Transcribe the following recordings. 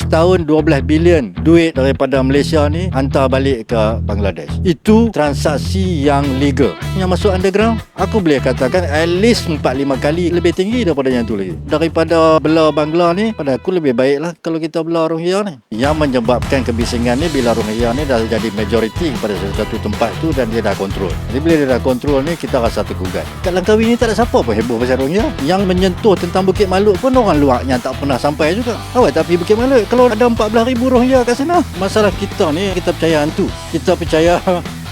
setahun 12 bilion duit daripada Malaysia ni hantar balik ke Bangladesh. Itu transaksi yang legal. Yang masuk underground, aku boleh katakan at least 4-5 kali lebih tinggi daripada yang tu lagi. Daripada belah Bangla ni, pada aku lebih baik lah kalau kita belah Rohingya ni. Yang menyebabkan kebisingan ni bila Rohingya ni dah jadi majoriti pada satu tempat tu dan dia dah kontrol. Jadi bila dia dah kontrol ni, kita rasa tergugat. Kat Langkawi ni tak ada siapa pun heboh pasal Rohingya. Yang menyentuh tentang Bukit Maluk pun orang luar yang tak pernah sampai juga. Awak tak pergi Bukit Maluk kalau ada 14,000 Rohingya kat sana. Masalah kita ni, kita percaya hantu. Kita percaya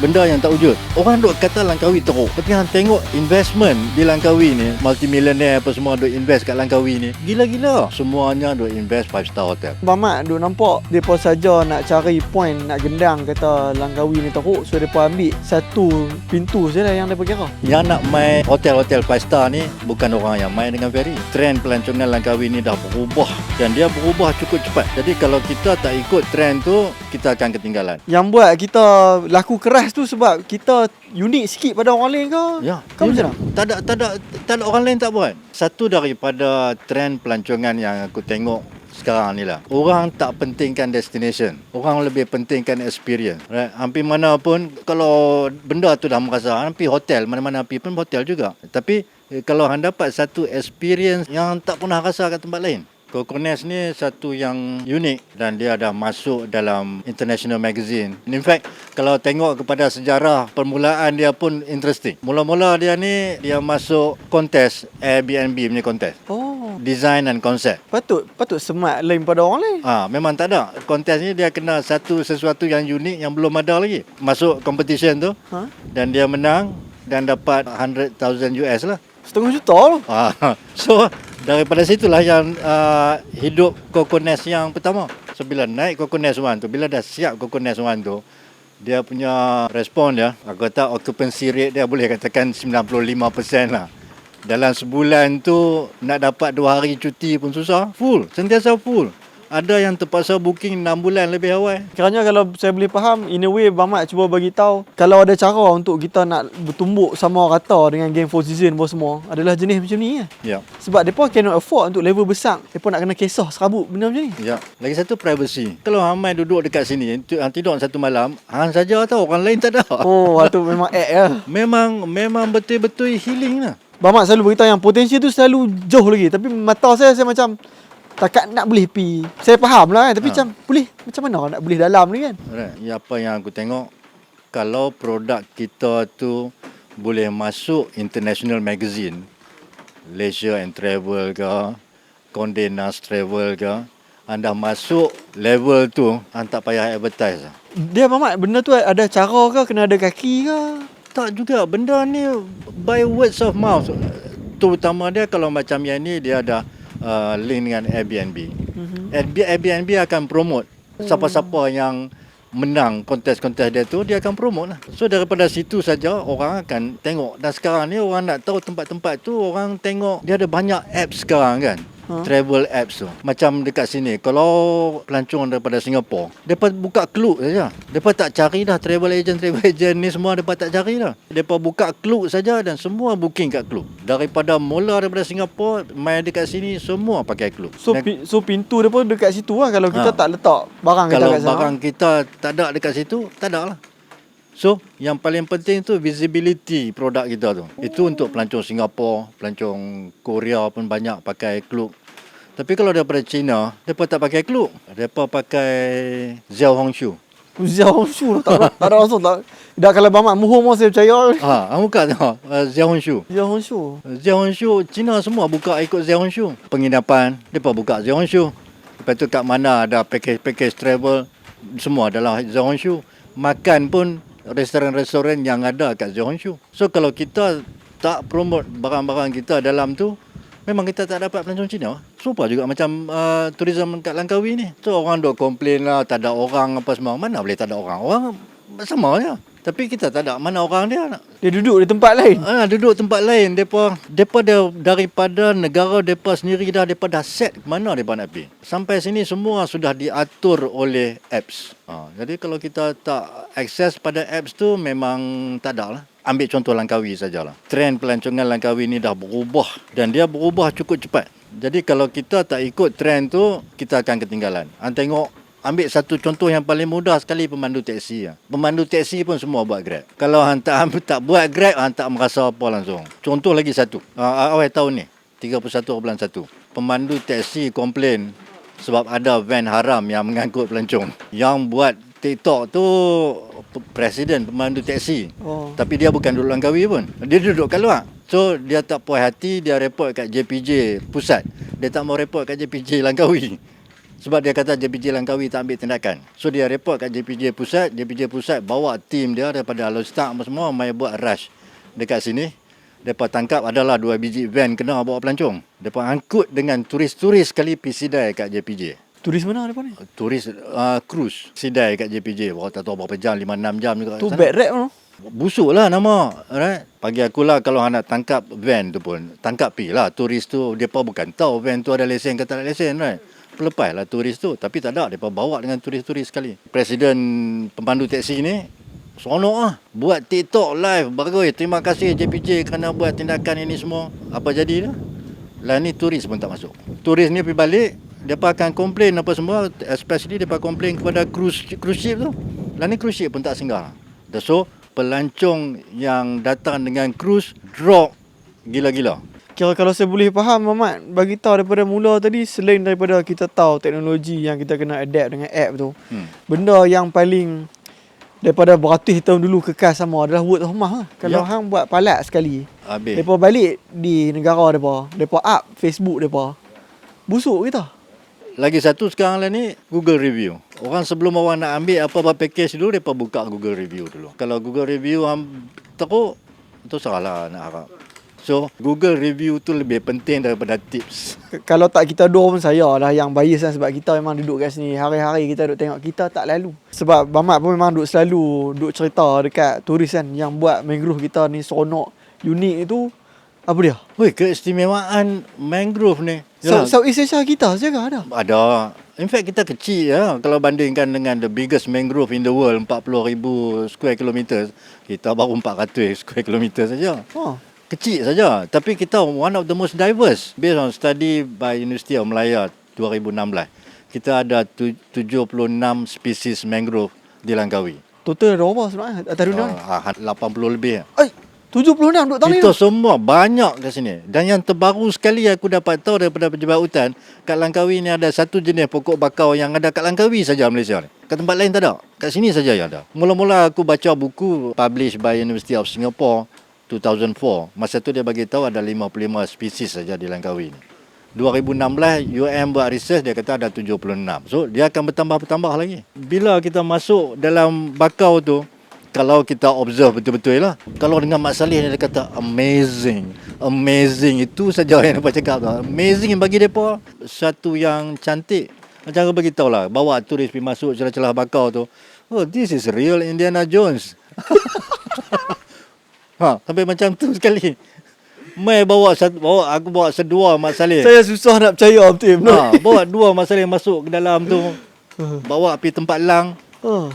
benda yang tak wujud. Orang duk kata Langkawi teruk. Tapi hang tengok investment di Langkawi ni, multimillionaire apa semua duk invest kat Langkawi ni. Gila-gila. Semuanya duk invest 5-star hotel. Mamat duk nampak depa saja nak cari point, nak gendang kata Langkawi ni teruk, so depa ambil satu pintu saja yang depa kira. Yang nak main hotel-hotel 5-star ni bukan orang yang main dengan ferry. Trend pelancongan Langkawi ni dah berubah dan dia berubah cukup cepat. Jadi kalau kita tak ikut trend tu, kita akan ketinggalan. Yang buat kita laku keras tu sebab kita unik sikit pada orang lain ke? Ya, Kau macam mana? Tak ada orang lain tak buat. Satu daripada trend pelancongan yang aku tengok sekarang ni lah, orang tak pentingkan destination, orang lebih pentingkan experience, right? Hampir mana pun kalau benda tu dah merasa, hampir hotel, mana-mana pergi pun hotel juga. Tapi kalau hang dapat satu experience yang tak pernah rasa kat tempat lain. Kokones ni satu yang unik dan dia dah masuk dalam international magazine. In fact, kalau tengok kepada sejarah permulaan dia pun interesting. Mula-mula dia ni, dia masuk kontes Airbnb punya kontes. Oh, Design and concept. patut smart lain pada orang lain. Memang tak ada. Kontes ni dia kena sesuatu yang unik yang belum ada lagi. Masuk competition tu dan dia menang dan dapat 100,000 US lah. $1.5 juta tu. So daripada situlah yang hidup Kokones yang pertama. So bila naik Kokones One tu, bila dah siap Kokones One tu, dia punya respon dia, aku kata occupancy rate dia boleh katakan 95% lah. Dalam sebulan tu nak dapat 2 hari cuti pun susah. Full, sentiasa full. Ada yang terpaksa booking 6 bulan lebih awal. Kiranya kalau saya boleh faham, in a way Mamat cuba bagi tahu kalau ada cara untuk kita nak bertumbuk sama rata dengan game Four Seasons pun semua adalah jenis macam ni ya. Ya. Sebab depa cannot afford untuk level besar. Depa nak kena kisah serabut benda macam ni. Ya. Lagi satu privacy. Kalau hamai duduk dekat sini, tidur satu malam, hang saja tahu, orang lain tak ada. Oh, itu memang act ya. Memang betul-betul healing lah. Mamat selalu beritahu yang potensi tu selalu jauh lagi. Tapi mata saya macam takat nak boleh pi. Saya faham lah kan, tapi macam boleh macam mana nak boleh dalam ni kan. Right. Ya, apa yang aku tengok, kalau produk kita tu boleh masuk international magazine, Leisure and Travel ke, Condé Nast Travel ke, anda masuk level tu, anda tak payah advertise lah. Dia Mamat, benda tu ada cara ke, kena ada kaki ke? Tak juga, benda ni by words of mouth. Terutama dia kalau macam yang ni, dia ada link dengan Airbnb. Airbnb akan promote siapa-siapa yang menang kontes-kontes dia tu, dia akan promote lah. So daripada situ saja orang akan tengok. Dan sekarang ni orang nak tahu tempat-tempat tu, orang tengok dia ada banyak apps sekarang kan. Travel apps tu. Macam dekat sini, kalau pelancong daripada Singapura, mereka buka Klook saja. Mereka tak cari dah travel agent ni semua, mereka tak cari dah. Mereka buka Klook saja dan semua booking kat Klook. Daripada daripada Singapura main dekat sini, semua pakai Klook. So pintu dia pun dekat situ lah. Kalau kita tak letak barang kita kalau kat sana. Kalau barang kita tak ada dekat situ, tak ada lah. So, yang paling penting tu visibility produk kita tu. Itu untuk pelancong Singapura, pelancong Korea pun banyak pakai Klook. Tapi kalau daripada China, mereka tak pakai Klook. Mereka pakai Xiao Hongshu. Xiao Hongshu tak ada langsung tak. Dah kalau Mamat muhur pun saya percaya. Buka tengok Xiao Hongshu. Xiao Hongshu. Xiao Hongshu, China semua buka ikut Xiao Hongshu. Penginapan, mereka buka Xiao Hongshu. Lepas tu kat mana ada package travel, semua adalah Xiao Hongshu. Makan pun restoran-restoran yang ada kat Xiao Hongshu. So kalau kita tak promote barang-barang kita dalam tu, memang kita tak dapat pelancong Cina. Serupa juga macam tourism kat Langkawi ni. So orang duk komplain lah, tak ada orang apa semua. Mana boleh tak ada orang? Orang sama je. Tapi kita tak ada. Mana orang dia? Dia duduk di tempat lain. Duduk tempat lain. Depa daripada negara depa sendiri depa dah set mana depa nak pergi. Sampai sini semua sudah diatur oleh apps. Jadi kalau kita tak akses pada apps tu, memang tak ada lah. Ambil contoh Langkawi sajalah. Trend pelancongan Langkawi ni dah berubah dan dia berubah cukup cepat. Jadi kalau kita tak ikut trend tu, kita akan ketinggalan. Tengok, ambil satu contoh yang paling mudah sekali, pemandu teksi. Pemandu teksi pun semua buat Grab. Kalau hang tak buat Grab, hang tak merasa apa langsung. Contoh lagi satu. Awal tahun ni, 31/1. Pemandu teksi komplain sebab ada van haram yang mengangkut pelancong. Yang buat TikTok tu presiden pemandu teksi. Tapi dia bukan duduk Langkawi pun. Dia duduk kat luar. So dia tak puas hati, dia report kat JPJ pusat. Dia tak mau report kat JPJ Langkawi. Sebab dia kata JPJ Langkawi tak ambil tindakan. So dia report kat JPJ pusat. JPJ pusat bawa tim dia daripada Alostak semua mai buat rush dekat sini. Mereka tangkap adalah 2 biji van kena bawa pelancong. Mereka angkut dengan turis-turis sekali pergi sidai kat JPJ. Turis mana mereka ni? Turis cruise sidai kat JPJ. Bawa tak tahu berapa jam, 5-6 jam juga. Tu bad rap tu. Busuk lah nama, right? Bagi akulah kalau nak tangkap van tu pun, tangkap pi lah turis tu. Mereka bukan tahu van tu ada lesen ke tak ada lesen, right? Pelepaslah turis tu. Tapi tak ada, mereka bawa dengan turis-turis sekali. Presiden pemandu teksi ni seronok lah. Buat TikTok live. Bagus. Terima kasih JPJ kerana buat tindakan ini semua. Apa jadi dah? Lah ni turis pun tak masuk. Turis ni pergi balik, mereka akan komplain apa semua. Especially mereka komplain kepada cruise ship tu. Lah ni cruise ship pun tak singgah. So pelancong yang datang dengan cruise drop gila-gila. Kira kalau saya boleh faham Mamat, bagi tahu daripada mula tadi, selain daripada kita tahu teknologi yang kita kena adapt dengan app tu, benda yang paling daripada beratus tahun dulu kekal sama adalah word of mouth lah. Kalau hang buat palat sekali, habis. depa balik di negara depa up Facebook depa, busuk kita. Lagi satu sekarang lah ni, Google Review. Orang sebelum orang nak ambil apa-apa package dulu, mereka buka Google Review dulu. Kalau Google Review teruk, itu salah nak harap. So, Google Review tu lebih penting daripada tips. Kalau tak kita dua pun saya lah yang bias kan, sebab kita memang duduk kat sini. Hari-hari kita duduk tengok, kita tak lalu. Sebab Mamat pun memang duduk selalu duduk cerita dekat turis kan, yang buat mangrove kita ni seronok, unik itu. Apa dia? Weh, keistimewaan mangrove ni. Southeast Asia kita saja ada? Ada. In fact, kita kecil ya. Kalau bandingkan dengan the biggest mangrove in the world, 40,000 square kilometers, kita baru 400 square kilometers saja. Kecil saja. Tapi kita one of the most diverse. Based on study by University of Malaya 2016. Kita ada 76 spesies mangrove di Langkawi. Total ada berapa sebenarnya atas dunia ni? 80 lebih. 76 duk tahun ni. Kita semua banyak kat sini. Dan yang terbaru sekali aku dapat tahu daripada pejabat hutan, kat Langkawi ni ada satu jenis pokok bakau yang ada kat Langkawi saja Malaysia ni. Kat tempat lain tak ada. Kat sini saja yang ada. Mula-mula aku baca buku published by University of Singapore 2004. Masa tu dia bagi tahu ada 55 spesies saja di Langkawi ni. 2016 UM buat research, dia kata ada 76. So dia akan bertambah lagi. Bila kita masuk dalam bakau tu, kalau kita observe betul-betul lah. Kalau dengan Mak Saleh dia kata amazing. Itu saja yang dia cakap tu. Amazing bagi mereka satu yang cantik. Macam aku beritahu lah, bawa turis pergi masuk celah-celah bakau tu. Oh, this is real Indiana Jones. Sampai macam tu sekali. Aku bawa sedua Mak Saleh. Saya susah nak percaya betul. Bawa dua Mak Saleh masuk ke dalam tu. Bawa pergi tempat lang.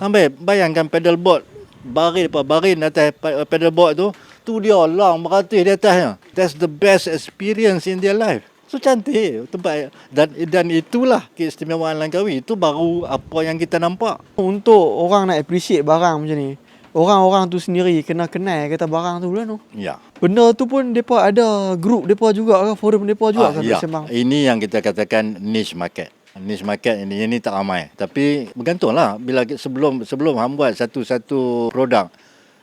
Sampai bayangkan pedalboard. Barin atas pedalboard tu dia lang beratus di atasnya. That's the best experience in their life. So cantik tempat. Dan itulah keistimewaan Langkawi. Itu baru apa yang kita nampak. Untuk orang nak appreciate barang macam ni, orang-orang tu sendiri kena kenal kata barang tu lah tu. Ya. Benda tu pun depa ada group depa juga ke, forum depa juga kan sembang. Ini yang kita katakan niche market. Niche market ini tak ramai. Tapi bergantunglah bila sebelum hang buat satu produk,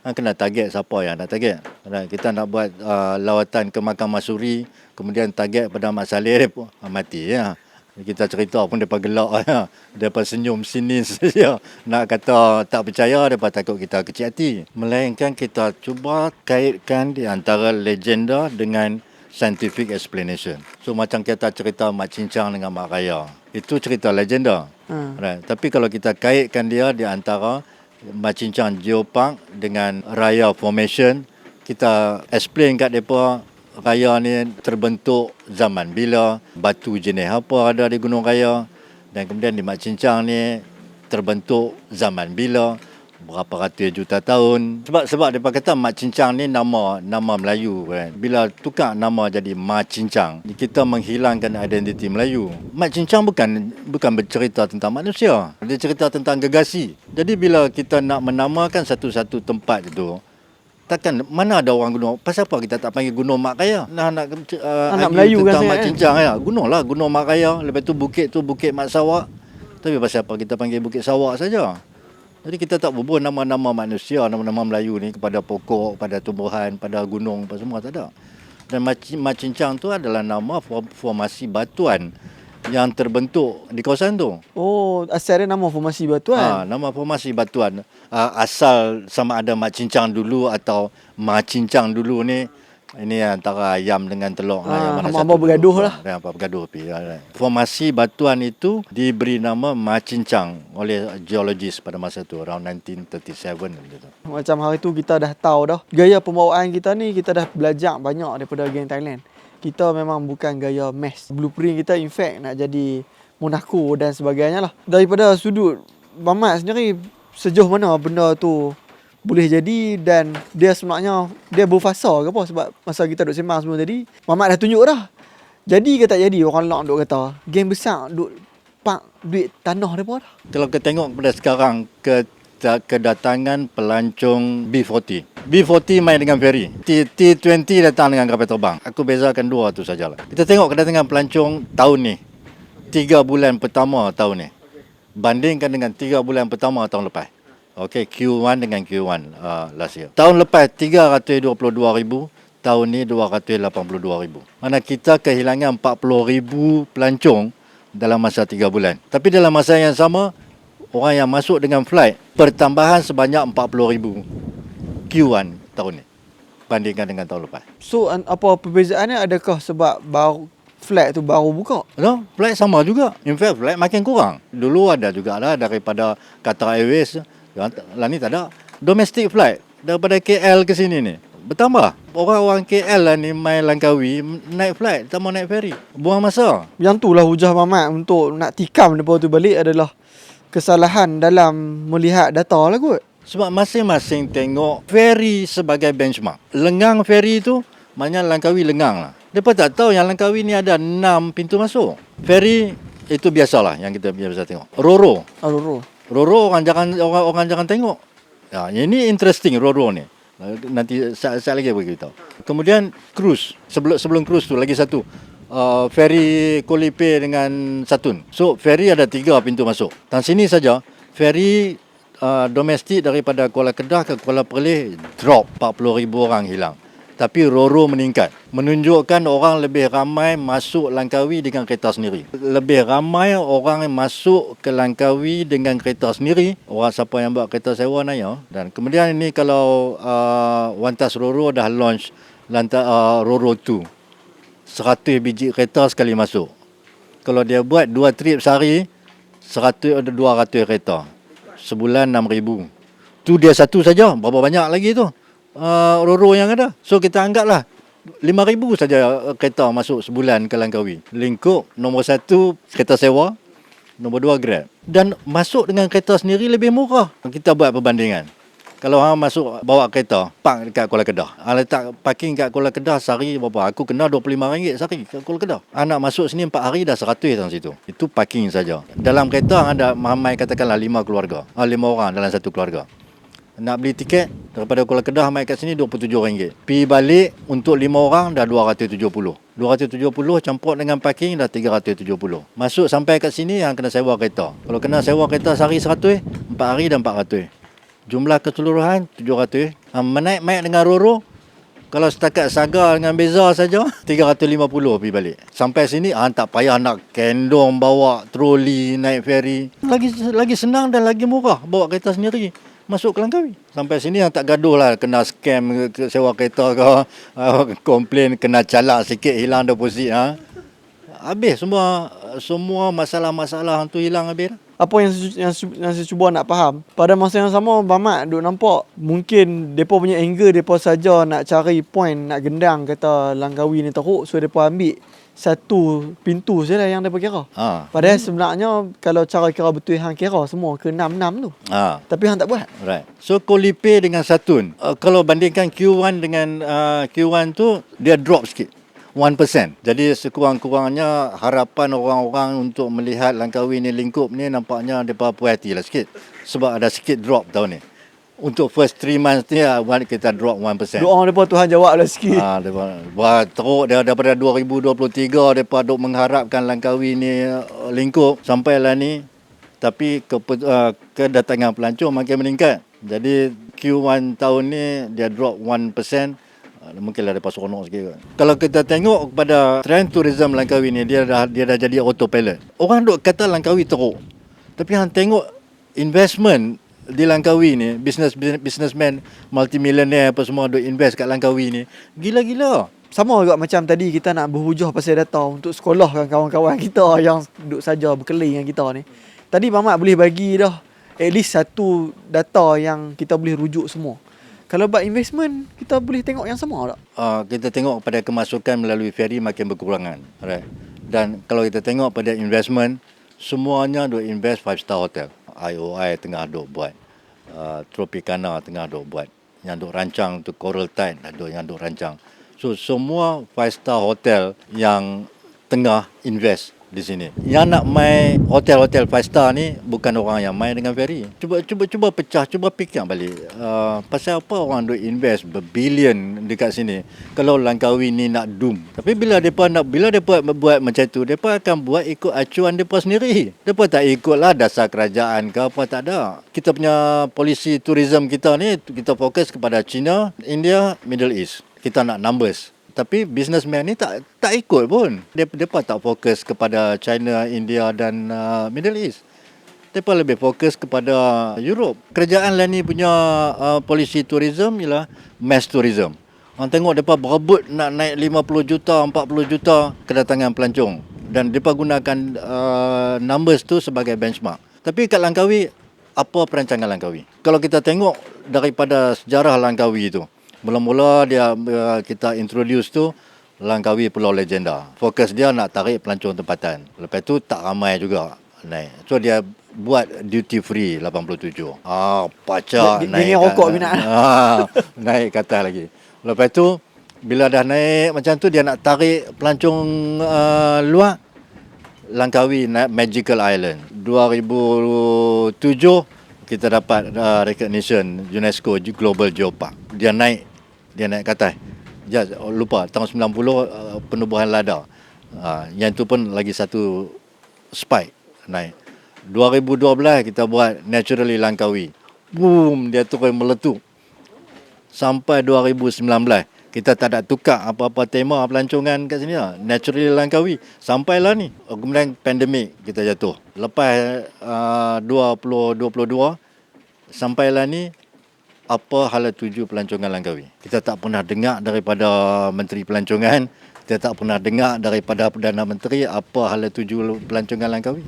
hang kena target siapa yang nak target. Kita nak buat lawatan ke Makam Masuri, kemudian target pada Mak Saleh, mati ya. Kita cerita pun depa gelak ya. Depa senyum sinis saja. Nak kata tak percaya, depa takut kita kecil hati. Melainkan kita cuba kaitkan di antara legenda dengan scientific explanation. So macam kita cerita Mak Cincang dengan Mak Raya. Itu cerita legenda. Right. Tapi kalau kita kaitkan dia di antara Mak Cincang Geopark dengan Raya Formation, kita explain kat mereka Raya ni terbentuk zaman bila, batu jenis apa ada di Gunung Raya, dan kemudian di Mak Cincang ni terbentuk zaman bila, berapa ratus juta tahun. Sebab depa kata Mat Cincang ni nama Melayu kan. Bila tukar nama jadi Mat Cincang, kita menghilangkan identiti Melayu. Mat Cincang bukan bercerita tentang manusia. Dia cerita tentang gegasi. Jadi bila kita nak menamakan satu-satu tempat itu, takkan mana ada orang Gunung. Pasal apa kita tak panggil Gunung Mat Raya? Nak Anak Melayu kan tentang Mat saya, Cincang ya. Gunung Mat Raya. Lepas tu Bukit Mat Sawak. Tapi pasal apa kita panggil Bukit Sawak saja? Jadi kita tak berbual nama-nama manusia, nama-nama Melayu ni kepada pokok, pada tumbuhan, pada gunung, apa semua tak ada. Dan Mat Cincang tu adalah nama formasi batuan yang terbentuk di kawasan tu. Oh, asal dia nama formasi batuan. Nama formasi batuan. Asal sama ada Mat Cincang dulu atau Ma Cincang dulu ni, ini antara ayam dengan telur. Hamba bergaduh lah. Bergaduh. Formasi batuan itu diberi nama Ma Cincang oleh geologis pada masa tu, around 1937 gitu. Macam hari tu kita dah tahu dah. Gaya pembawaan kita ni, kita dah belajar banyak daripada geng Thailand. Kita memang bukan gaya mass. Blueprint kita in fact nak jadi Monaco dan sebagainya lah. Daripada sudut Mamat sendiri, sejauh mana benda tu boleh jadi dan dia sebenarnya dia berfasa ke apa? Sebab masa kita duk sembang semua tadi, Mamat dah tunjuk dah. Jadi ke tak jadi, orang nak duk kata geng besar duk pak duit tanah depa dah. Kalau kita tengok pada sekarang kedatangan pelancong B40. B40 main dengan ferry. T20 datang dengan kapal terbang. Aku bezakan dua tu sajalah. Kita tengok kedatangan pelancong tahun ni. 3 bulan pertama tahun ni. Bandingkan dengan 3 bulan pertama tahun lepas. Okey, Q1 dengan Q1 last year. Tahun lepas 322,000, tahun ni 282,000. Mana kita kehilangan 40,000 pelancong dalam masa 3 bulan. Tapi dalam masa yang sama, orang yang masuk dengan flight pertambahan sebanyak 40,000 Q1 tahun ni bandingkan dengan tahun lepas. So apa perbezaannya? Adakah sebab baru flight tu baru buka? No, flight sama juga. In fact, flight makin kurang. Dulu ada jugalah daripada Qatar Airways. Lah ni tak ada. Domestic flight daripada KL ke sini ni bertambah. Orang-orang KL lah ni main Langkawi, naik flight, tak mau naik ferry. Buang masa. Yang tu lah hujah Mamat untuk nak tikam depa tu balik adalah kesalahan dalam melihat data lah kot. Sebab masing-masing tengok ferry sebagai benchmark. Lengang ferry tu, maknanya Langkawi lengang lah. Mereka tak tahu yang Langkawi ni ada 6 pintu masuk. Ferry itu biasalah yang kita biasa tengok. Roro. Roro orang jangan tengok. Ya, ini interesting Roro ni. Nanti saya lagi beritahu. Kemudian cruise. Sebelum cruise tu lagi satu. Ferry Koh Lipe dengan Satun. So ferry ada 3 pintu masuk. Dan sini saja ferry domestik daripada Kuala Kedah ke Kuala Perlis drop, 40,000 orang hilang. Tapi Roro meningkat. Menunjukkan orang lebih ramai masuk Langkawi dengan kereta sendiri. Lebih ramai orang yang masuk ke Langkawi dengan kereta sendiri. Orang siapa yang buat kereta sewa naya. Dan kemudian ini kalau Wantas Roro dah launch Roro 2. 100 biji kereta sekali masuk. Kalau dia buat 2 trip sehari, 200 kereta. Sebulan 6,000. Tu dia satu saja. Berapa banyak lagi tu? Roro yang ada. So kita anggaplah 5,000 saja kereta masuk sebulan ke Langkawi. Lingkup nombor 1 kereta sewa, nombor 2 Grab. Dan masuk dengan kereta sendiri lebih murah. Kita buat perbandingan. Kalau hang masuk bawa kereta, park dekat Kuala Kedah. Letak parking kat Kuala Kedah sehari berapa? Aku kena RM25 sehari kat Kuala Kedah. Nak masuk sini 4 hari dah 100 dalam situ. Itu parking saja. Dalam kereta ada ramai katakanlah 5 keluarga. 5 orang dalam satu keluarga. Nak beli tiket daripada Kuala Kedah mai kat sini RM27. Pergi balik untuk 5 orang dah 270. 270 campur dengan parking dah 370. Masuk sampai kat sini yang kena sewa kereta. Kalau kena sewa kereta sehari 100, 4 hari dah 400. Jumlah keseluruhan 700. Menaik dengan Roro, kalau setakat Saga dengan Beza saja 350 pergi balik. Sampai sini tak payah nak kendong bawa troli naik ferry. Lagi senang dan lagi murah bawa kereta sendiri masuk ke Langkawi. Sampai sini yang tak gaduh lah kena scam sewa kereta ke, komplain kena calak sikit hilang deposit. Habis semua masalah-masalah tu hilang habis. Apa yang saya cuba nak faham, pada masa yang sama Mamat duk nampak mungkin depa punya angle depa saja nak cari point, nak gendang kata Langkawi ni teruk, so depa ambil satu pintu je lah yang dia kira. Padahal sebenarnya kalau cara kira betul hang kira semua ke 66 tu. Tapi hang tak buat. Right. So Kolipay dengan Satun, kalau bandingkan Q1 dengan Q1 tu dia drop sikit. 1%. Jadi sekurang-kurangnya harapan orang-orang untuk melihat Langkawi ni lingkup ni nampaknya depa puas hati lah sikit. Sebab ada sikit drop tahun ni. Untuk first 3 months ni kita drop 1%. Doa depa Tuhan jawab lah sikit. Depa teruk dia daripada 2023 depa duk mengharapkan Langkawi ni lingkup sampailah ni, tapi kedatangan pelancong makin meningkat. Jadi Q1 tahun ni dia drop 1%. Mungkinlah depa seronok sikit kan. Kalau kita tengok kepada trend tourism Langkawi ni dia dah jadi autopilot. Orang duk kata Langkawi teruk. Tapi hang tengok investment di Langkawi ni, businessman multimillionaire apa semua duk invest kat Langkawi ni, gila-gila. Sama juga macam tadi kita nak berhujah pasal data untuk sekolahkan kawan-kawan kita yang duduk saja berkeliling dengan kita ni. Tadi Mamat boleh bagi dah at least satu data yang kita boleh rujuk semua. Kalau buat investment, kita boleh tengok yang sama tak? Kita tengok pada kemasukan melalui ferry makin berkurangan. Right? Dan kalau kita tengok pada investment, semuanya duk invest 5-star hotel. IOI tengah duk buat. Tropicana tengah duk buat. Yang duk rancang tu Coral Tide yang duk rancang. So semua 5-star hotel yang tengah invest di sini. Yang nak main hotel-hotel 5-star ni bukan orang yang main dengan ferry. Cuba pecah, cuba fikir balik. Pasal apa orang duk invest berbilion dekat sini kalau Langkawi ni nak doom. Tapi bila depa buat macam tu, depa akan buat ikut acuan depa sendiri. Depa tak ikutlah dasar kerajaan ke apa, tak ada. Kita punya polisi tourism kita ni, kita fokus kepada China, India, Middle East. Kita nak numbers. Tapi businessman ni tak ikut pun. Depa tak fokus kepada China, India dan Middle East. Depa lebih fokus kepada Europe. Kerajaan lah ni punya polisi tourism ialah mass tourism. Orang tengok depa berebut nak naik 50 juta, 40 juta kedatangan pelancong. Dan depa gunakan numbers tu sebagai benchmark. Tapi kat Langkawi, apa perancangan Langkawi? Kalau kita tengok daripada sejarah Langkawi tu, mula-mula kita introduce tu Langkawi Pulau Legenda. Fokus dia nak tarik pelancong tempatan. Lepas tu tak ramai juga naik. So dia buat duty free 87. Pacak naik. Dia rokok minat. Naik ke atas lagi. Lepas tu bila dah naik macam tu dia nak tarik pelancong luar. Langkawi naik Magical Island. 2007 kita dapat recognition UNESCO Global Geopark. Dia naik ke atas. Lupa tahun 90 penubuhan lada. Yang tu pun lagi satu spike naik. 2012 kita buat Naturally Langkawi. Boom, dia terus meletup. Sampai 2019 kita tak ada tukar apa-apa tema pelancongan kat sini lah. Naturally Langkawi. Sampailah ni. Kemudian pandemik kita jatuh. Lepas 2022 sampailah ni, apa hala tuju pelancongan Langkawi. Kita tak pernah dengar daripada Menteri Pelancongan, kita tak pernah dengar daripada Perdana Menteri apa hala tuju pelancongan Langkawi.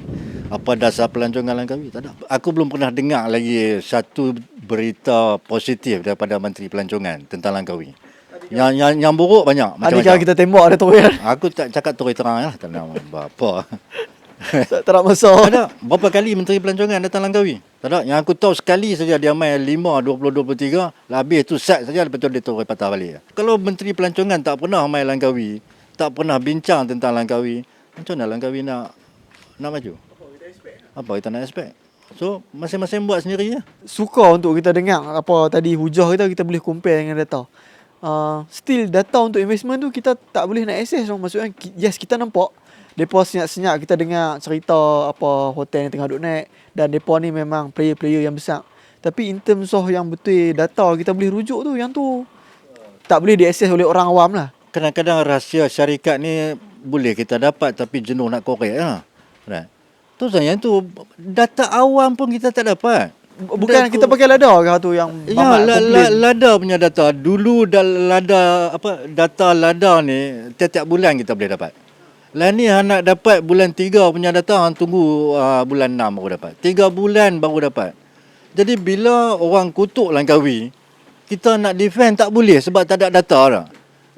Apa dasar pelancongan Langkawi, tak ada. Aku belum pernah dengar lagi satu berita positif daripada Menteri Pelancongan tentang Langkawi. Yang buruk banyak. Macam-macam. Kalau kita tembak ada terus. Aku tak cakap terus terang lah, tak nak apa. Tak nak masalah. Tak ada. Berapa kali Menteri Pelancongan datang Langkawi? Tak ada. Yang aku tahu sekali saja dia main 5-20-23. Habis tu set saja, lepas tu dia terus patah balik. Kalau Menteri Pelancongan tak pernah main Langkawi, tak pernah bincang tentang Langkawi, macam mana Langkawi nak maju? Apa kita nak expect? So masing-masing buat sendiri je. Suka untuk kita dengar apa tadi hujah kita boleh compare dengan data. Still data untuk investment tu kita tak boleh nak access. Maksudnya yes kita nampak depa senyap-senyap kita dengar cerita apa hotel yang tengah duk naik dan depa ni memang player-player yang besar. Tapi in terms of yang betul data kita boleh rujuk tu, yang tu tak boleh diakses oleh orang awam lah. Kadang-kadang rahsia syarikat ni boleh kita dapat tapi jenuh nak korek lah. Right. Tu yang tu data awam pun kita tak dapat. Bukan kita pakai lada ke tu yang lada punya data. Dulu data lada ni tiap-tiap bulan kita boleh dapat. Lah ni nak dapat bulan 3 punya data, tunggu bulan 6 baru dapat. 3 bulan baru dapat. Jadi bila orang kutuk Langkawi, kita nak defend tak boleh sebab tak ada data dah.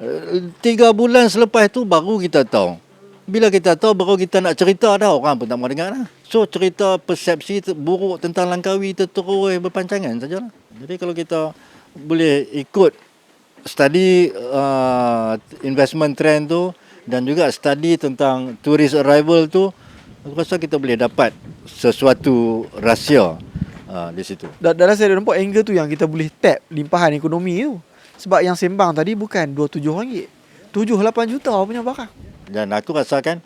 3 bulan selepas tu baru kita tahu. Bila kita tahu, baru kita nak cerita dah, orang pun tak mau dengar dah. So cerita persepsi buruk tentang Langkawi terus berpanjangan sajalah. Jadi kalau kita boleh ikut study investment trend tu dan juga study tentang tourist arrival tu, aku rasa kita boleh dapat sesuatu rahsia di situ. Dalam saya nampak angle tu yang kita boleh tap limpahan ekonomi tu. Sebab yang sembang tadi bukan RM27, 7-8 juta punya barang. Dan aku rasakan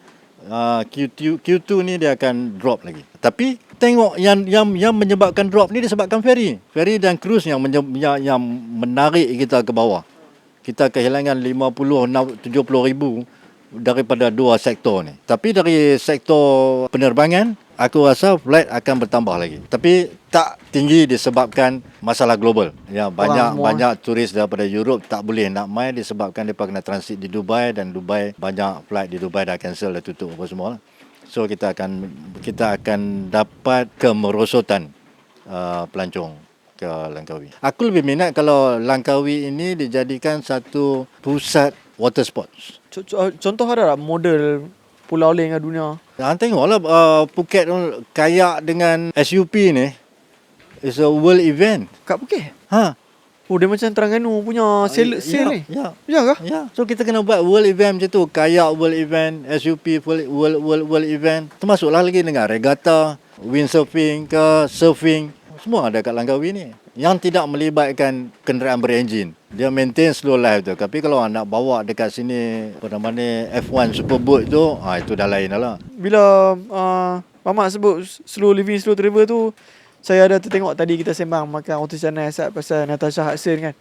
Q2 ni dia akan drop lagi. Tapi tengok yang menyebabkan drop ni disebabkan ferry dan cruise yang menarik kita ke bawah. Kita kehilangan 50-70 ribu daripada dua sektor ni. Tapi dari sektor penerbangan, aku rasa flight akan bertambah lagi. Tapi tak tinggi disebabkan masalah global. Ya, banyak turis daripada Europe tak boleh nak mai disebabkan mereka kena transit di Dubai, dan Dubai banyak flight di Dubai dah cancel, dah tutup apa semua lah. So kita akan dapat kemerosotan pelancong ke Langkawi. Aku lebih minat kalau Langkawi ini dijadikan satu pusat water sports. Contoh ada tak model Pulau Leng kat dunia? Tengoklah Phuket kayak dengan SUP ni is a world event. Kat Phuket? Ha. Oh, dia macam Terengganu punya sail ni? Ya ke? Ya. So kita kena buat world event macam tu. Kayak world event, SUP world event. Termasuklah lagi dengan regatta, windsurfing ke surfing. Semua ada kat Langkawi ni. Yang tidak melibatkan kenderaan berenjin. Dia maintain slow life tu. Tapi kalau nak bawa dekat sini F1 Superboat tu, itu dah lain lah. Bila Mamat sebut slow living, slow travel tu, saya ada tertengok tadi kita sembang makan roti canai pasal Natasha Hudson kan.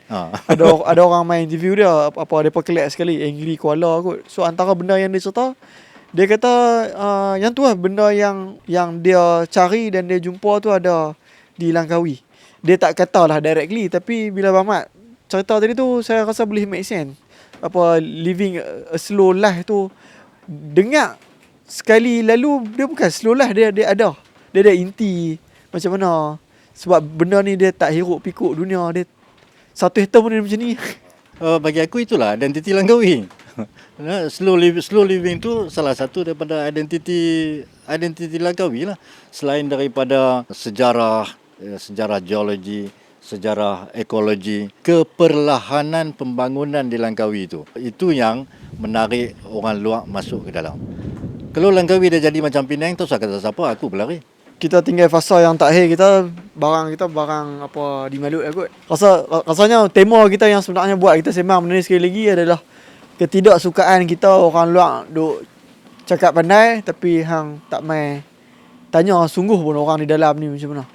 Ada orang main interview dia, depa collect sekali Angry Koala kot. So antara benda yang dia cerita, dia kata yang tu lah benda yang dia cari dan dia jumpa tu ada di Langkawi. Dia tak kata lah directly, tapi bila Mamat cerita tadi tu, saya rasa boleh make sense. Living a slow life tu, dengar sekali lalu dia bukan slow life, dia ada inti macam mana. Sebab benda ni dia tak hiruk pikuk dunia, dia satu hitam pun dia macam ni. Bagi aku itulah identiti Langkawi. Slow living tu salah satu daripada identiti Langkawi lah. Selain daripada sejarah geologi, sejarah ekologi, keperlahanan pembangunan di Langkawi itu. Itu yang menarik orang luar masuk ke dalam. Kalau Langkawi dah jadi macam Penang, tu saya kata siapa, aku berlari. Kita tinggal fasa yang tak barang di Malut lah kot. Rasanya tema kita yang sebenarnya buat kita sembang benda ni sekali lagi adalah ketidaksukaan kita orang luar duk cakap pandai tapi hang tak mai tanya sungguh pun orang di dalam ni macam mana.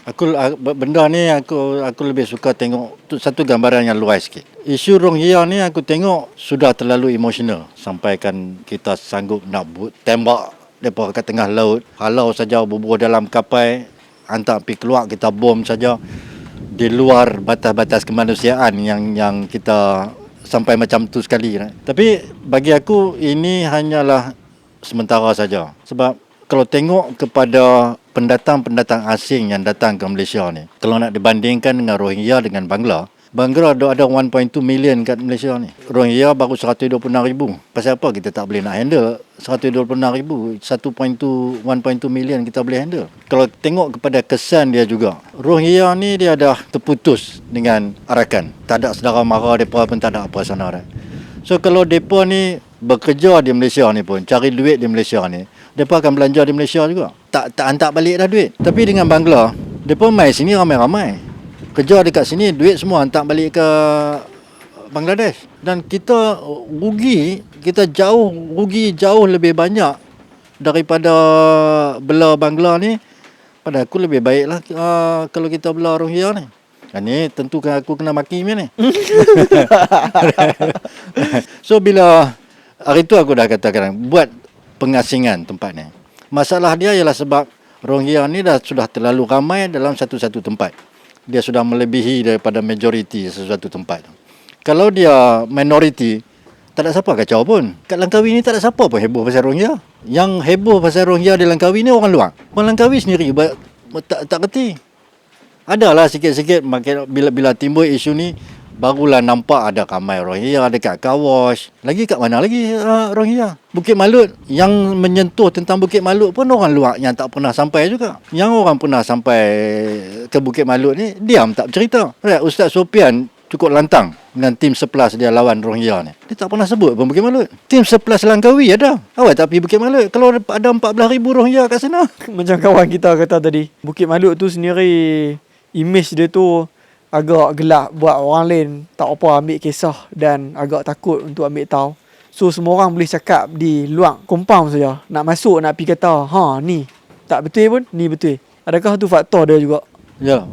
Benda ni aku lebih suka tengok satu gambaran yang luas sikit. Isu Rohingya ni aku tengok sudah terlalu emosional sampaikan kita sanggup nak tembak depa kat tengah laut, halau saja berbuah dalam kapal, hantar pergi keluar, kita bom saja di luar batas-batas kemanusiaan yang kita sampai macam tu sekali. Tapi bagi aku ini hanyalah sementara saja. Sebab kalau tengok kepada pendatang asing yang datang ke Malaysia ni, kalau nak dibandingkan dengan Rohingya dengan Bangla ada 1.2 million kat Malaysia ni. Rohingya baru 126,000. Pasal apa kita tak boleh nak handle 126,000? 1.2 million kita boleh handle. Kalau tengok kepada kesan dia juga, Rohingya ni dia dah terputus dengan Arakan. Tak ada saudara mara mereka pun, tak ada apa sana dah. So kalau mereka ni bekerja di Malaysia ni pun, cari duit di Malaysia ni, mereka akan belanja di Malaysia juga. Tak hantar balik dah duit. Tapi dengan Bangla, mereka mai sini ramai-ramai. Kerja dekat sini, duit semua hantar balik ke Bangladesh. Dan kita rugi jauh lebih banyak daripada bela Bangla ni. Pada aku lebih baiklah kalau kita bela Rohingya ni. Ni tentu aku kena maki ni. So bila hari tu aku dah katakan buat pengasingan tempat ni. Masalah dia ialah sebab Rohingya ni sudah terlalu ramai dalam satu-satu tempat. Dia sudah melebihi daripada majoriti sesuatu tempat. Kalau dia minoriti, tak ada siapa kacau pun. Kat Langkawi ni tak ada siapa pun heboh pasal Rohingya. Yang heboh pasal Rohingya di Langkawi ni orang luar. Orang Langkawi sendiri tak kerti. Adalah sikit-sikit bila timbul isu ni, barulah nampak ada ramai Rohingya dekat Kawash. Lagi kat mana lagi Rohingya? Bukit Malut. Yang menyentuh tentang Bukit Malut pun orang luar yang tak pernah sampai juga. Yang orang pernah sampai ke Bukit Malut ni diam tak bercerita. Ustaz Sofian cukup lantang dengan tim 11 dia lawan Rohingya ni. Dia tak pernah sebut pun Bukit Malut. Tim 11 Langkawi ada. Awak tak pergi Bukit Malut. Kalau ada 14,000 Rohingya kat sana. Macam kawan kita kata tadi, Bukit Malut tu sendiri image dia tu agak gelap buat orang lain tak apa ambil kisah dan agak takut untuk ambil tahu. So semua orang boleh cakap di luar compound saja. Nak masuk nak pergi kata, ni tak betul pun, ni betul. Adakah tu faktor dia juga? Ya,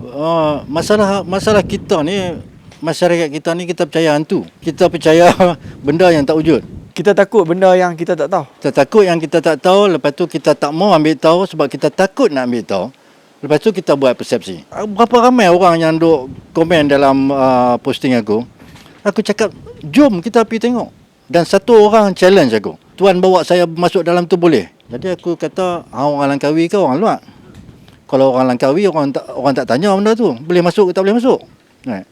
masalah kita ni, masyarakat kita ni, kita percaya hantu. Kita percaya benda yang tak wujud. Kita takut benda yang kita tak tahu. Kita takut yang kita tak tahu, lepas tu kita tak mau ambil tahu sebab kita takut nak ambil tahu. Lepas tu kita buat persepsi. Berapa ramai orang yang duk komen dalam posting aku. Aku cakap, jom kita pergi tengok. Dan satu orang challenge aku. Tuan bawa saya masuk dalam tu boleh? Jadi aku kata, orang Langkawi ke orang luar? Kalau orang Langkawi, orang tak tanya benda tu. Boleh masuk ke tak boleh masuk?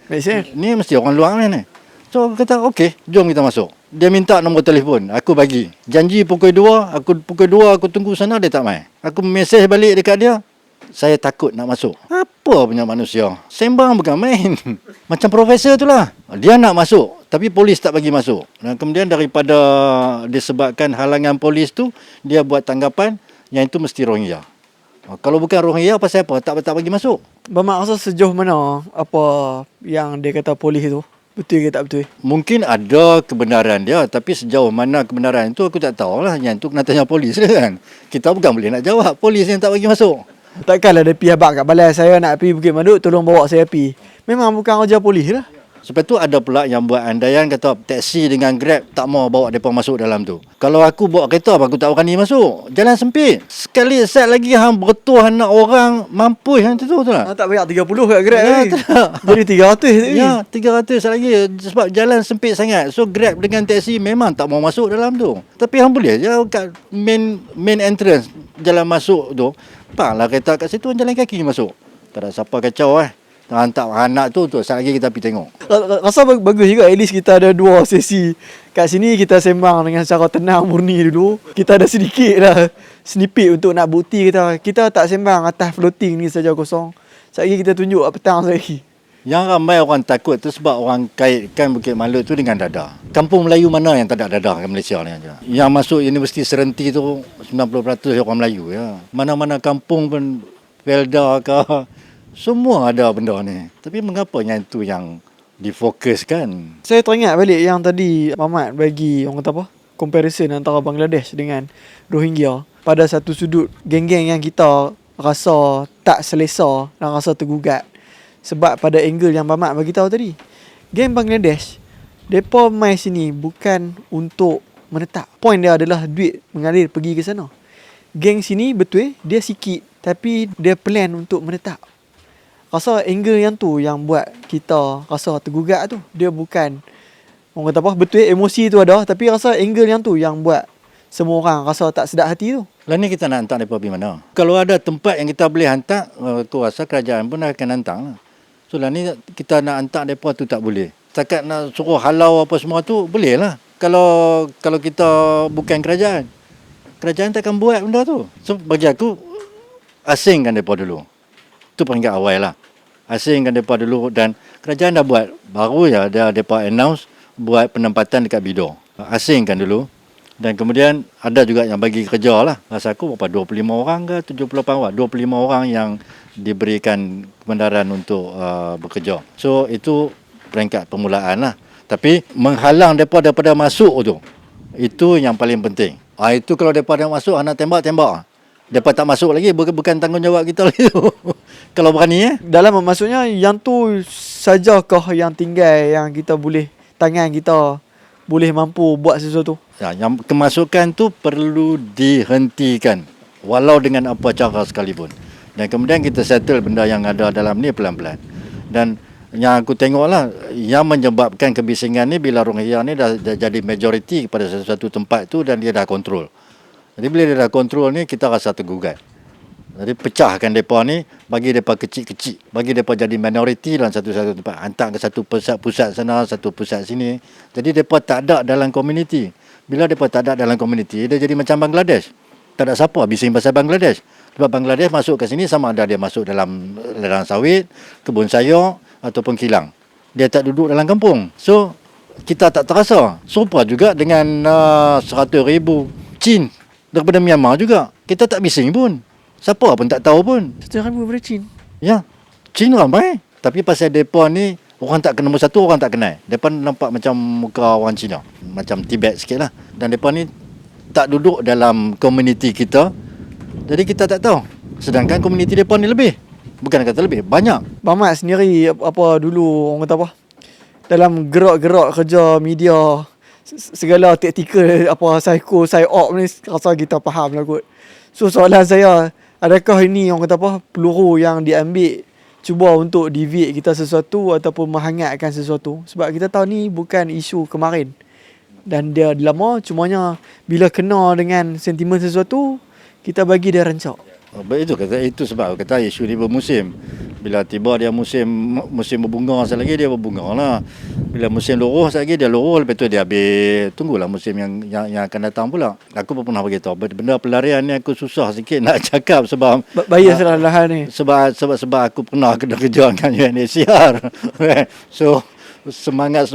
Make sense? Ni mesti orang luar ni. So aku kata, okey, jom kita masuk. Dia minta nombor telefon, aku bagi. Janji pukul 2, pukul 2 aku tunggu sana, dia tak main. Aku mesej balik dekat dia, saya takut nak masuk. Apa punya manusia? Sembang bukan main. Macam profesor tu lah. Dia nak masuk, tapi polis tak bagi masuk. Dan kemudian daripada disebabkan halangan polis tu, dia buat tanggapan yang itu mesti Rohingya. Kalau bukan Rohingya, pasal apa? Tak bagi masuk. Bermak rasa sejauh mana apa yang dia kata polis tu? Betul ke tak betul? Mungkin ada kebenaran dia, tapi sejauh mana kebenaran itu aku tak tahulah. Yang tu kena tanya polis dia kan. Kita bukan boleh nak jawab. Polis yang tak bagi masuk. Takkanlah dia pergi habaq kat balai saya nak pergi Bukit Malut, tolong bawa saya pergi. Memang bukan kerja polis lah. Sebab tu ada pula yang buat andaian kata taksi dengan Grab tak mau bawa mereka masuk dalam tu. Kalau aku bawa kereta aku tak berani masuk. Jalan sempit. Sekali set lagi hang bertuah nak orang mampus yang tu lah. Tak bayar 30 kat Grab Ya, lagi. Jadi 300 tadi. Ya, 300 lagi sebab jalan sempit sangat. So Grab dengan taksi memang tak mau masuk dalam tu. Tapi hang boleh je kat main entrance jalan masuk tu. Panglah kereta kat situ jalan kaki masuk. Tak ada siapa kacau hantar anak tu saat lagi kita pergi tengok. Rasa bagus juga, at least kita ada dua sesi. Kat sini kita sembang dengan secara tenang murni dulu. Kita ada sedikit lah snippet untuk nak bukti kita tak sembang atas floating ni saja kosong. Saat lagi kita tunjuk petang lagi. Yang ramai orang takut tu sebab orang kaitkan Bukit Malut tu dengan dadah. Kampung Melayu mana yang tak ada dadah kat Malaysia ni aja. Yang masuk Universiti Serenti tu 90% orang Melayu ya. Mana-mana kampung pun Felda ke semua ada benda ni. Tapi mengapa yang tu yang difokuskan? Saya teringat balik yang tadi Mamat bagi orang kata apa? Comparison antara Bangladesh dengan Rohingya. Pada satu sudut geng-geng yang kita rasa tak selesa dan rasa tergugat. Sebab pada angle yang Mamat bagi tahu tadi, geng Bangladesh depa mai sini bukan untuk menetap. Point dia adalah duit mengalir pergi ke sana. Geng sini betul dia sikit tapi dia plan untuk menetap. Rasa angle yang tu yang buat kita rasa tergugat tu. Dia bukan orang kata apa, betul emosi tu ada, tapi rasa angle yang tu yang buat semua orang rasa tak sedap hati tu. Lah ni kita nak hantar mereka pergi mana? Kalau ada tempat yang kita boleh hantar, aku rasa kerajaan pun akan hantar lah. So lah ni kita nak hantar mereka tu tak boleh. Setakat nak suruh halau apa semua tu boleh lah. Kalau kita bukan kerajaan takkan buat benda tu. So bagi aku asingkan mereka dulu. Itu peringkat awal lah. Asingkan mereka dulu dan kerajaan dah buat. Baru je mereka announce buat penempatan dekat Bidor. Asingkan dulu. Dan kemudian ada juga yang bagi kerja lah. Rasa aku berapa 25 orang ke 78 orang. 25 orang yang diberikan kebenaran untuk bekerja. So itu peringkat permulaan lah. Tapi menghalang mereka daripada masuk tu. Itu yang paling penting. Itu kalau mereka nak masuk, nak tembak. Mereka tak masuk lagi, bukan tanggungjawab kita lagi tu. Kalau berani Dalam maksudnya yang tu sajakah yang tinggal yang kita boleh, tangan kita boleh mampu buat sesuatu. Ya, yang kemasukan tu perlu dihentikan walau dengan apa cara sekalipun. Dan kemudian kita settle benda yang ada dalam ni pelan-pelan. Dan yang aku tengok lah, yang menyebabkan kebisingan ni bila Rohingya ni dah jadi majoriti pada sesuatu tempat tu dan dia dah kontrol. Jadi bila dia dah kontrol ni, kita rasa tergugat. Jadi pecahkan mereka ni, bagi mereka kecil-kecil, bagi mereka jadi minoriti dalam satu-satu tempat, hantar ke satu pusat sana, satu pusat sini. Jadi mereka tak ada dalam komuniti. Bila mereka tak ada dalam komuniti, dia jadi macam Bangladesh. Tak ada siapa bising pasal Bangladesh. Sebab Bangladesh masuk ke sini sama ada dia masuk dalam ladang sawit, kebun sayur ataupun kilang. Dia tak duduk dalam kampung. So kita tak terasa. Serupa juga dengan 100,000 Chin daripada Myanmar juga. Kita tak bising pun. Siapa pun tak tahu pun. 100,000 daripada Chin. Ya, Chin ramai. Tapi pasal mereka ni, orang tak kenal, nombor satu orang tak kenal. Mereka nampak macam muka orang Cina. Macam Tibet sikit lah. Dan mereka ni tak duduk dalam komuniti kita. Jadi kita tak tahu. Sedangkan komuniti mereka ni lebih. Bukan kata lebih, banyak. Mamat sendiri apa dulu orang kata apa? Dalam gerak-gerak kerja media, segala taktikal apa psyop ni rasa kita faham lah kot. So soalan saya, adakah ini orang kata apa peluru yang diambil cuba untuk deviate kita sesuatu ataupun menghangatkan sesuatu? Sebab kita tahu ni bukan isu kemarin. Dan dia lama, cumanya bila kena dengan sentimen sesuatu, kita bagi dia rancak. Itu sebab kata isu ni bermusim. Bila tiba dia musim berbunga sekali lagi dia berbunga lah. Bila musim luruh sekali lagi dia luruh, lepas tu dia habis. Tunggulah musim yang akan datang pula. Aku pun pernah beritahu benda pelarian ni aku susah sikit nak cakap sebab Bayar salah ni. Sebab aku pernah kena kerja dengan UNHCR. So semangat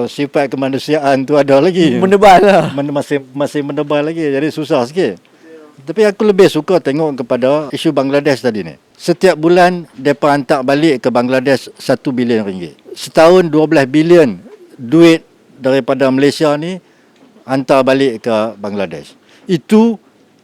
sifat kemanusiaan tu ada lagi. Menebal lah. Masih menebal lagi. Jadi susah sikit. Tapi aku lebih suka tengok kepada isu Bangladesh tadi ni. Setiap bulan mereka hantar balik ke Bangladesh 1 bilion ringgit. Setahun 12 bilion duit daripada Malaysia ni hantar balik ke Bangladesh. Itu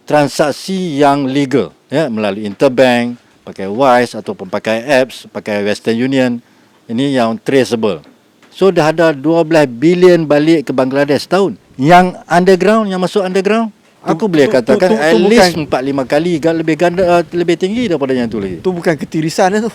transaksi yang legal, ya, melalui interbank, pakai Wise ataupun pakai apps, pakai Western Union. Ini yang traceable. So dah ada 12 bilion balik ke Bangladesh setahun. Yang underground, yang masuk underground, aku boleh katakan at least 4-5 kali lebih tinggi daripada yang tu lagi. Tu bukan ketirisan lah tu.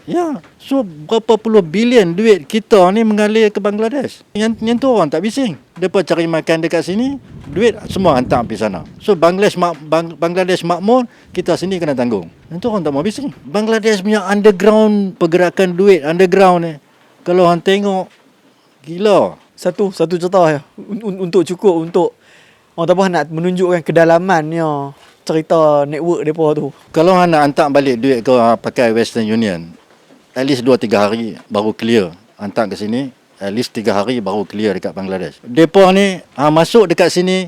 Ya, so berapa puluh bilion duit kita ni mengalir ke Bangladesh. Yang tu orang tak bising. Depa cari makan dekat sini, duit semua hantar pergi sana. So Bangladesh makmur, kita sini kena tanggung. Yang tu orang tak mau bising. Bangladesh punya underground, pergerakan duit underground ni, kalau orang tengok, gila. Satu contoh ya. Untuk cukup untuk orang tak apa nak menunjukkan kedalamannya cerita network depa tu. Kalau nak hantar balik duit kau pakai Western Union, at least 2-3 hari baru clear. Hantar ke sini, at least 3 hari baru clear dekat Bangladesh. Depa ni masuk dekat sini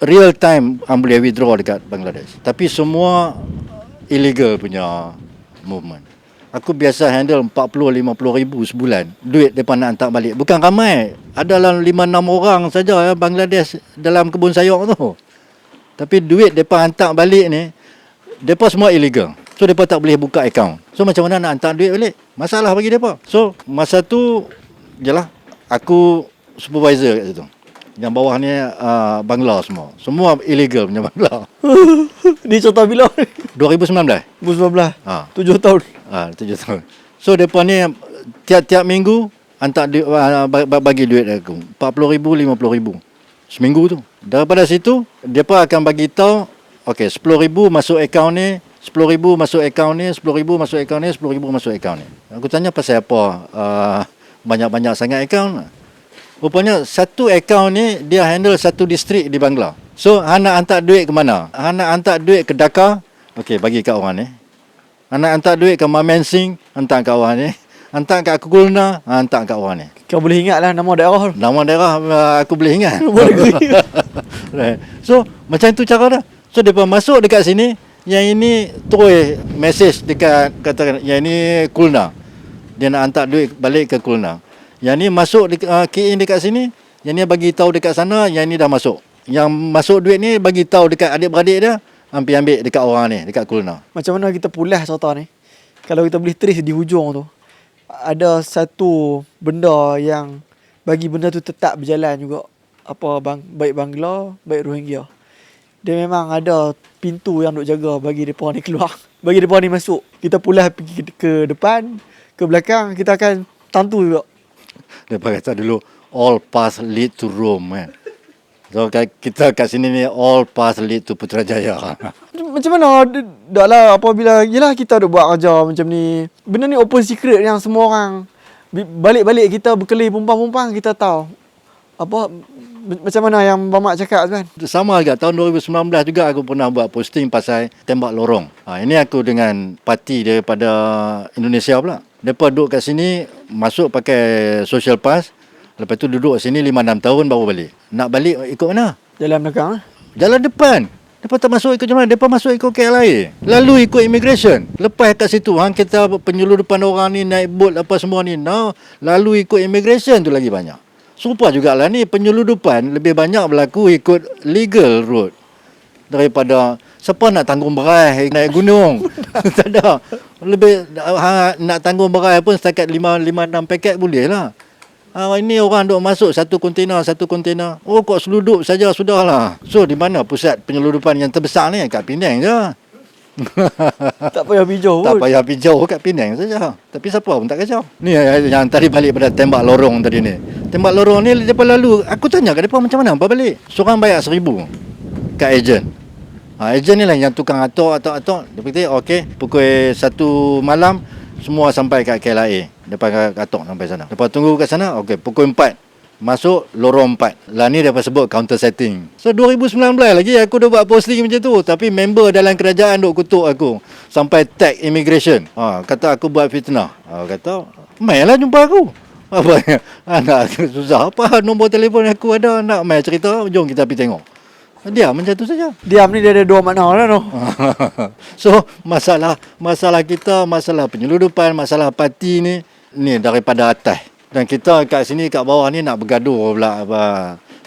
real time boleh withdraw dekat Bangladesh. Tapi semua illegal punya movement. Aku biasa handle 40-50 ribu sebulan duit mereka nak hantar balik. Bukan ramai. Ada dalam 5-6 orang saja Bangladesh dalam kebun sayur tu. Tapi duit mereka hantar balik ni, mereka semua illegal. So mereka tak boleh buka akaun. So macam mana nak hantar duit balik? Masalah bagi mereka. So masa tu jelah aku supervisor kat situ. Yang bawah ni Bangla semua. Semua illegal punya Bangla. Ni contoh bila? 2019. 2019. Ha. 7 tahun. 7 tahun. So mereka ni tiap minggu hantar bagi duit aku. 40,000, 50,000. Seminggu tu. Daripada situ mereka akan bagi tahu, okey, 10,000 masuk akaun ni, 10,000 masuk akaun ni, 10,000 masuk akaun ni, 10,000 masuk akaun ni. Aku tanya pasal apa banyak-banyak sangat akaun. Rupanya satu akaun ni dia handle satu distrik di Bangla. So nak hantar duit ke mana? Nak hantar duit ke Dhaka, okey, bagi kat orang ni. Nak hantar duit ke Mymensingh, hantar kat orang ni. Hantar kat Kulna, hantar kat orang ni. Kau boleh ingat lah nama daerah. Nama daerah aku boleh ingat. Boleh ingat. Right. So macam tu cara dah. So depa masuk dekat sini, yang ini terus message dekat katakan yang ini Kulna. Dia nak hantar duit balik ke Kulna. Yang ni masuk key in dekat sini, yang ni bagi tahu dekat sana, yang ni dah masuk. Yang masuk duit ni bagi tahu dekat adik-beradik dia, ambil dekat orang ni, dekat Kulna. Macam mana kita pulas cerita ni? Kalau kita boleh trace di hujung tu, ada satu benda yang bagi benda tu tetap berjalan juga. Apa baik Bangla, baik Rohingya. Dia memang ada pintu yang duk jaga bagi depa ni keluar. Bagi depa ni masuk. Kita pulas pergi ke depan, ke belakang, kita akan tantu juga. Depa kata dulu all paths lead to Rome kan. So kita kat sini ni all path lead to Putrajaya. Macam mana dah lah apabila yelah kita ada buat kerja macam ni. Benda ni open secret yang semua orang balik-balik kita berkeli pumpang-pumpang kita tahu. Apa macam mana yang Mamat cakap tu kan. Sama juga tahun 2019 juga aku pernah buat posting pasal tembak lorong. Ini aku dengan parti daripada Indonesia pula. Mereka duduk kat sini, masuk pakai social pass. Lepas tu duduk sini 5-6 tahun baru balik. Nak balik ikut mana? Jalan belakang Jalan depan. Mereka tak masuk ikut macam mana? Mereka masuk ikut KLIA. Lalu ikut immigration. Lepas kat situ, kita penyeludupan orang ni naik boat apa semua ni. Lalu ikut immigration tu lagi banyak. Serupa jugalah ni penyeludupan lebih banyak berlaku ikut legal road daripada siapa nak tanggung berai naik gunung. Tak ada. Lebih nak tanggung berai pun setakat 5-6 paket boleh lah. Ini orang duk masuk satu kontena. Oh kok seluduk saja sudahlah. So di mana pusat penyeludupan yang terbesar ni? Kat Penang je. Tak payah pergi jauh. Tak payah pergi jauh, kat Penang saja. Tapi siapa pun tak kacau. Ni yang tadi balik pada tembak lorong tadi ni. Tembak lorong ni depa lalu, aku tanya kat depa macam mana apa balik. Seorang bayar 1,000 kat ejen. Ejen ni lah yang tukang atok. Dia kata okey, pukul 1 malam semua sampai kat KLIA. Depa atok sampai sana. Depa tunggu kat sana, okey, pukul 4 masuk lorong 4. Lah ni dapat sebut counter setting. So 2019 lagi aku dah buat posting macam tu. Tapi member dalam kerajaan duk kutuk aku. Sampai tag immigration. Kata aku buat fitnah. Kata, mainlah jumpa aku. Apa nak susah apa nombor telefon aku ada, nak main cerita, jom kita pergi tengok. Diam macam tu saja. Diam ni dia ada dua makna lah tu. So masalah kita, masalah penyeludupan, masalah parti ni daripada atas. Dan kita kat sini kat bawah ni nak bergaduh pula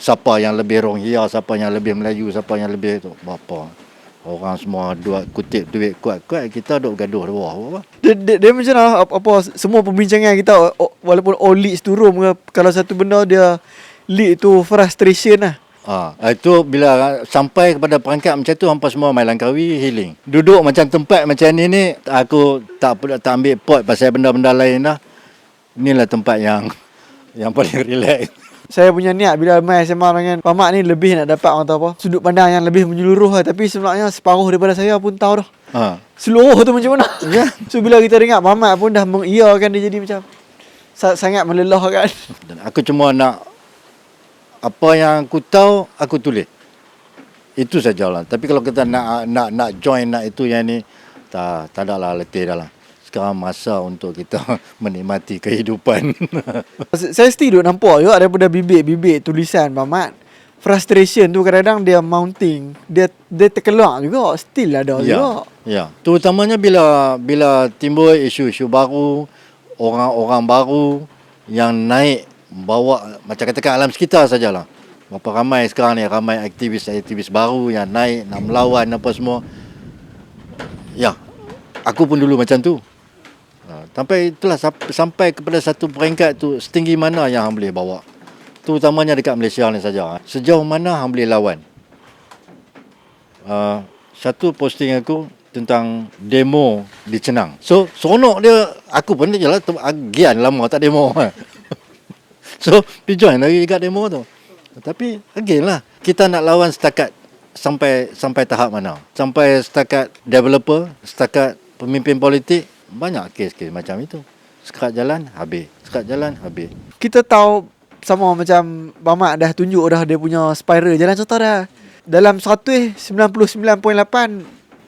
siapa yang lebih Rohingya, siapa yang lebih Melayu, siapa yang lebih tu apa. Orang semua kutip duit kuat-kuat, kita duk gaduh di bawah apa. Dia macam mana apa semua perbincangan kita walaupun all leads to Rome ke, kalau satu benda dia lead to frustration lah. Itu bila sampai kepada perangkat macam tu, hampa semua main Langkawi healing. Duduk macam tempat macam ni aku tak ambil pot pasal benda-benda lain dah. Inilah tempat yang paling relax. Saya punya niat bila main SMA dengan Mamat ni lebih nak dapat orang tahu apa, sudut pandang yang lebih menyeluruh lah. Tapi sebenarnya separuh daripada saya pun tahu dah. Seluruh tu macam mana. So bila kita dengar Mamat pun dah mengiyakan, dia jadi macam sangat melelahkan. Dan aku cuma nak apa yang aku tahu aku tulis. Itu sajalah. Tapi kalau kita nak join nak itu yang ni tak adalah letih dah lah. Sekarang masa untuk kita menikmati kehidupan. Saya still duk nampak juga daripada bibit-bibit tulisan Mamat. Frustration tu kadang-kadang dia mounting. Dia terkeluar juga. Still ada juga. Ya. Terutamanya bila timbul isu-isu baru, orang-orang baru yang naik bawa macam katakan alam sekitar sajalah. Berapa ramai sekarang ni, ramai aktivis baru yang naik nak melawan apa semua. Ya. Aku pun dulu macam tu. Sampai itulah sampai kepada satu peringkat tu, setinggi mana yang hang boleh bawa. Terutamanya dekat Malaysia ni saja. Sejauh mana hang boleh lawan. Satu posting aku tentang demo di Cenang. So seronok dia, aku pun jelah gian lama tak demo. So pergi join lagi kat demo tu. Tapi again lah, kita nak lawan setakat sampai tahap mana? Sampai setakat developer, setakat pemimpin politik. Banyak kes-kes macam itu. Sekat jalan, habis. Kita tahu sama macam Mamat dah tunjuk dah dia punya spiral jalan contoh dah. Dalam 99.8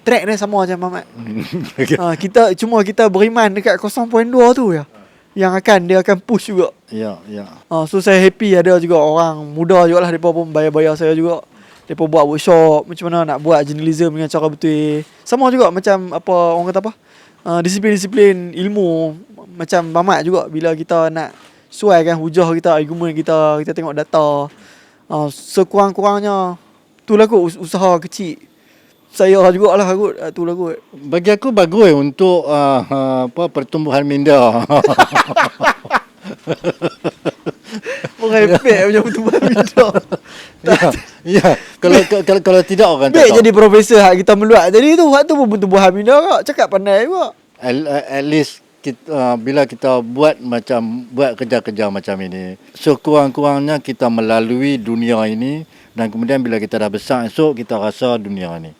track dia sama macam Mamat. Kita beriman dekat 0.2 tu ya. Yang dia akan push juga. Ya. So saya happy ada juga orang muda jugalah, depa pun bayar saya juga. Depa buat workshop macam mana nak buat journalism dengan cara betul. Sama juga macam apa orang kata apa? Disiplin-disiplin ilmu macam Mamat juga. Bila kita nak suaikan hujah kita, argument kita tengok data. Sekurang-kurangnya itulah kot usaha kecil saya jugalah kot. Itulah kot. Bagi aku bagus untuk pertumbuhan minda. Merepek macam pertumbuhan minda. Ya. Kalau tidak orang tak tahu. Jadi profesor hak kita meluat. Jadi tu waktu pun pertumbuhan minda kak. Cakap pandai juga. At least bila kita buat kerja-kerja macam ini, sekurang-kurangnya kita melalui dunia ini, dan kemudian bila kita dah besar esok, kita rasa dunia ini.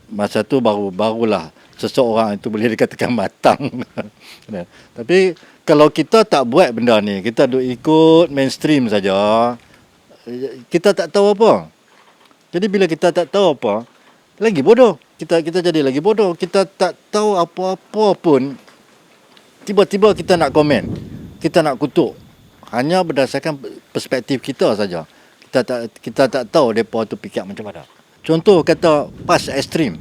Masa tu barulah seseorang itu boleh dikatakan matang. Tapi kalau kita tak buat benda ni, kita duk ikut mainstream saja, kita tak tahu apa. Jadi bila kita tak tahu apa, lagi bodoh. Kita jadi lagi bodoh. Kita tak tahu apa-apa pun. Tiba-tiba kita nak komen, kita nak kutuk, hanya berdasarkan perspektif kita saja. Kita tak tahu mereka tu fikir macam mana. Contoh kata PAS ekstrim.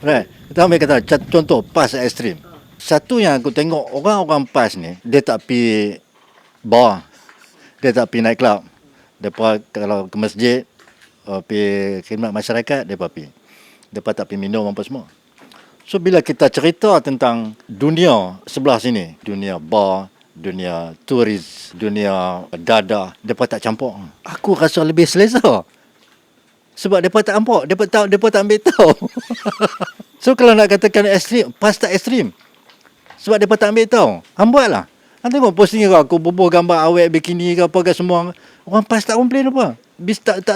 Right. Kita ambil kata contoh PAS ekstrim. Satu yang aku tengok, orang-orang PAS ni, dia tak pergi bar, dia tak pergi night club. Mereka kalau ke masjid, pergi khidmat masyarakat, mereka pergi. Mereka tak pergi minum apa semua. So bila kita cerita tentang dunia sebelah sini, dunia bar, dunia turis, dunia dadah, mereka tak campur. Aku rasa lebih selesa. Sebab mereka tak campur, mereka tak ambil tahu. So kalau nak katakan ekstrim, PAS tak ekstrim. Sebab mereka tak ambil tahu. Buatlah. Tengok posting aku bubuh gambar awet bikini ke apa ke semua. Orang PAS tak komplain apa.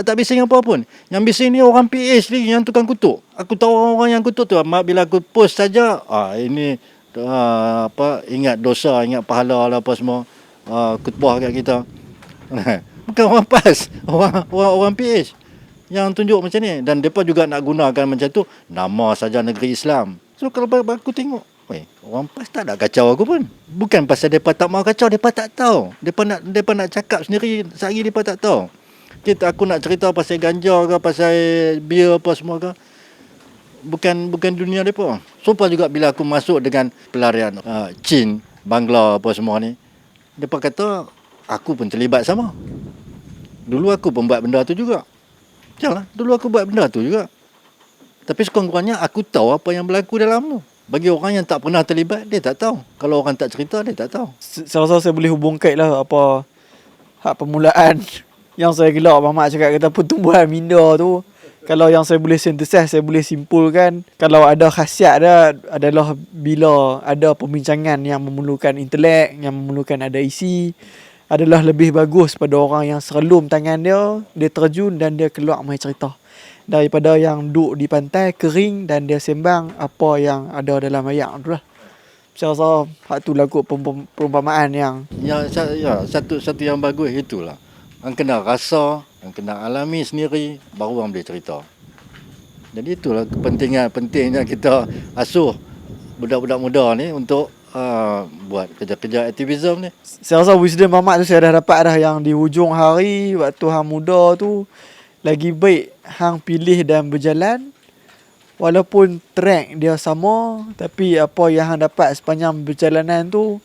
Tak bising apa pun. Yang bising ni orang PH ni yang tukang kutuk. Aku tahu orang yang kutuk tu. Bila aku post saja, ini ingat dosa, ingat pahala lah apa semua. Khutbah kat kita. Bukan orang PAS, orang PH yang tunjuk macam ni. Dan mereka juga nak gunakan macam tu, nama saja negeri Islam. So kalau aku tengok, orang PAS tak nak kacau aku pun. Bukan pasal mereka tak mau kacau, mereka tak tahu. Mereka nak cakap sendiri, sehari mereka tak tahu. Aku nak cerita pasal ganja ke, pasal beer apa semua ke, bukan dunia mereka. Supaya juga bila aku masuk dengan pelarian Chin, Bangla apa semua ni, mereka kata aku pun terlibat sama. Dulu aku pun buat benda tu juga. Janganlah, dulu aku buat benda tu juga. Tapi sekurang-kurangnya aku tahu apa yang berlaku dalam tu. Bagi orang yang tak pernah terlibat, dia tak tahu. Kalau orang tak cerita, dia tak tahu. Saya rasa saya boleh hubungkan lah apa hak permulaan yang saya gelak Mamat cakap kata pertumbuhan minda tu. Kalau yang saya boleh sintesis, saya boleh simpulkan, kalau ada khasiat dia adalah bila ada perbincangan yang memerlukan intelek, yang memerlukan ada isi, adalah lebih bagus pada orang yang serelum tangan dia terjun dan dia keluar mai cerita, daripada yang duduk di pantai kering dan dia sembang apa yang ada dalam ayat tu lah. Saya rasa hak tu lagu perumpamaan yang satu yang bagus itulah. Yang kena rasa, yang kena alami sendiri, baru orang boleh cerita. Jadi itulah pentingnya kita asuh budak-budak muda ni untuk buat kerja-kerja aktivisme ni. Saya rasa wisdom Mamat tu saya dah dapat dah, yang di hujung hari waktu hang muda tu, lagi baik hang pilih dan berjalan walaupun track dia sama, tapi apa yang hang dapat sepanjang perjalanan tu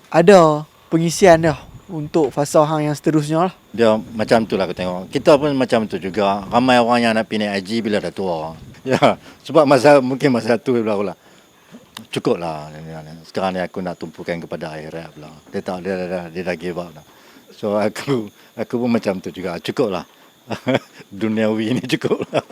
ada pengisian dah untuk fasa hang yang seterusnya lah. Dia macam tu lah aku tengok. Kita pun macam tu juga. Ramai orang yang nak pindah haji bila dah tua. Ya, sebab mungkin masa tu pula cukup lah. Sekarang ni aku nak tumpukan kepada akhirat pula. Dia dah give up lah. So aku pun macam tu juga. Cukup lah. Duniawi ni cukup lah.